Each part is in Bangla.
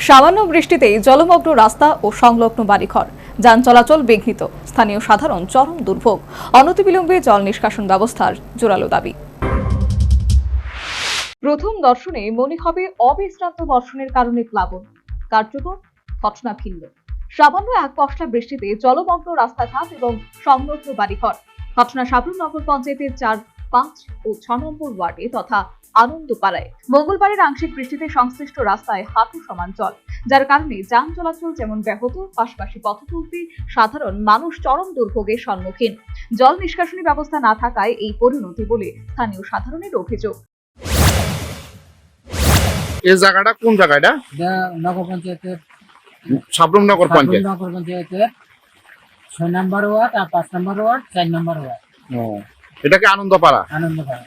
সামান্য বৃষ্টিতেই জলমগ্ন রাস্তা ও সংলগ্ন বাড়িঘর, যান চলাচল বিঘ্নিত, স্থানীয় সাধারণ চরম দুর্ভোগ। অনতিবিলম্বে জল নিষ্কাশন ব্যবস্থার জোরালো দাবি। প্রথম দর্শনে মনে হবে অবিশ্রান্ত বর্ষণের কারণে প্লাবন, কার্যত ঘটনা ভিন্ন। সামান্য এক পশলা বৃষ্টিতে জলমগ্ন রাস্তাঘাট এবং সংলগ্ন বাড়িঘর। ঘটনা সাবরুম নগর পঞ্চায়েতের 4, 5 ও 6 নম্বর ওয়ার্ডে তথা আনন্দপাড়ায় মঙ্গলবারের আংশিক বৃষ্টিতে সংশ্লিষ্ট রাস্তায় হাঁটু সমান জল, যার কারণে যান চলাচল যেমন ব্যাহত, পাশাপাশি পথচলতি সাধারণ মানুষ চরম দুর্ভোগের সম্মুখীন। জল নিষ্কাশনী ব্যবস্থা না থাকায় এই পরিণতি বলে স্থানীয় সাধারণের অভিযোগ। এই জায়গাটা কোন জায়গাটা? নগর পঞ্চায়েতের সাবরুম নগর পঞ্চায়েত। নগর পঞ্চায়েতের 6 নম্বর ওয়ার্ড আর 5 নম্বর ওয়ার্ড, 4 নম্বর ওয়ার্ড। এটাকে আনন্দপাড়া। আনন্দপাড়া।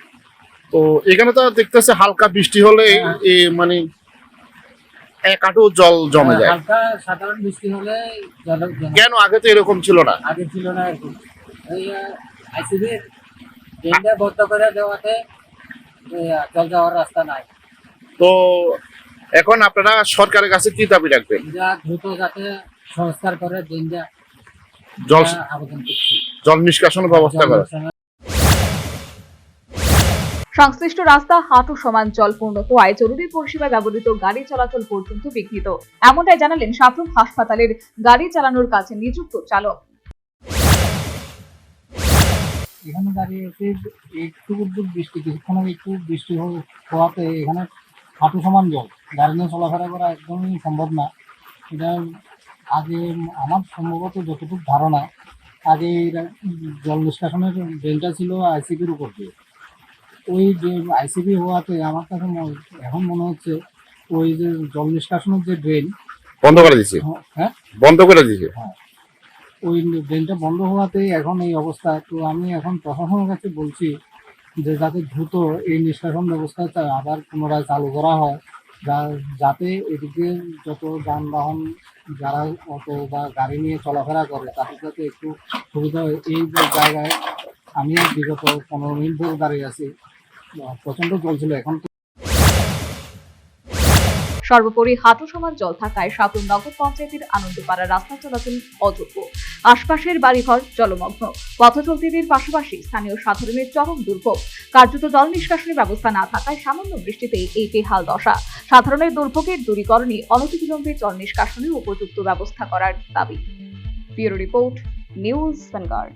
তো এখানে তো দেখতেছে হালকা বৃষ্টি হলে মানে এক হাঁটু জল জমে যায়। হালকা সাধারণ বৃষ্টি হলে জল জমে। কেন আগে তো এরকম ছিল না? আগে ছিল না এরকম। এই আইসিবির ড্রেনটা বন্ধ করে দেওয়াতে জল যাওয়ার রাস্তা নাই। তো এখন আপনারা সরকারের কাছে কি দাবি রাখবেন? যা দ্রুত যাতে সংস্কার করে ড্রেনটা জল আবেদন করছি। জল নিষ্কাশনের ব্যবস্থা করে। সংশ্লিষ্ট রাস্তা হাঁটু সমান জলপূর্ণ হওয়ায় জরুরি পরিষেবা ব্যবহৃত গাড়ি চলাচল পর্যন্ত বিঘ্নিত। এমনটাই জানালেন সাবরুম হাসপাতালের গাড়ি চালানোর কাছে নিযুক্ত চালক। এখানে দাঁড়িয়ে একটু বৃষ্টি, কিছুক্ষণ একটু বৃষ্টি হওয়াতে এখানে হাঁটু সমান জল, গাড়ি নিয়ে চলাফেরা করা একদমই সম্ভব না। এটা আগে আমার সম্ভবত যতটুকু ধারণা, আগে জল নিষ্কাশনের ড্রেনটা ছিল আইসিবির উপর দিয়ে। ওই যে আইসিবি হওয়াতে আমার কাছে এখন মনে হচ্ছে ওই যে জল নিষ্কাশনের যে ড্রেন বন্ধ করে দিয়েছে। হ্যাঁ, বন্ধ করে দিয়েছে। হ্যাঁ, ওই ড্রেনটা বন্ধ হওয়াতেই এখন এই অবস্থা। তো আমি এখন প্রশাসনের কাছে বলছি যে যাতে দ্রুত এই নিষ্কাশন ব্যবস্থাটা আবার পুনরায় চালু করা হয়, যাতে এদিকে যত যানবাহন, যারা অটো বা গাড়ি নিয়ে চলাফেরা করে তাদের যাতে একটু সুবিধা হয়। এই জায়গায় আমি বিগত 15 মিনিট ধরে দাঁড়িয়ে আছি, প্রচন্ড জল ছিল। এখন সর্বোপরি হাঁটু সমান জল থাকায় সাবরুম নগর পঞ্চায়েতের আনন্দপাড়া রাস্তা চলাচল অযোগ্য। আশপাশের বাড়িঘর জলমগ্ন, পথচলতিদের পাশাপাশি স্থানীয় সাধারণের চরম দুর্ভোগ। কার্যত জল নিষ্কাশনী ব্যবস্থা না থাকায় সামান্য বৃষ্টিতেই এই বেহাল দশা। সাধারণের দুর্ভোগের দূরীকরণে অনতিবিলম্বে জল নিষ্কাশনের উপযুক্ত ব্যবস্থা করার দাবি। Bureau report, news vanguard.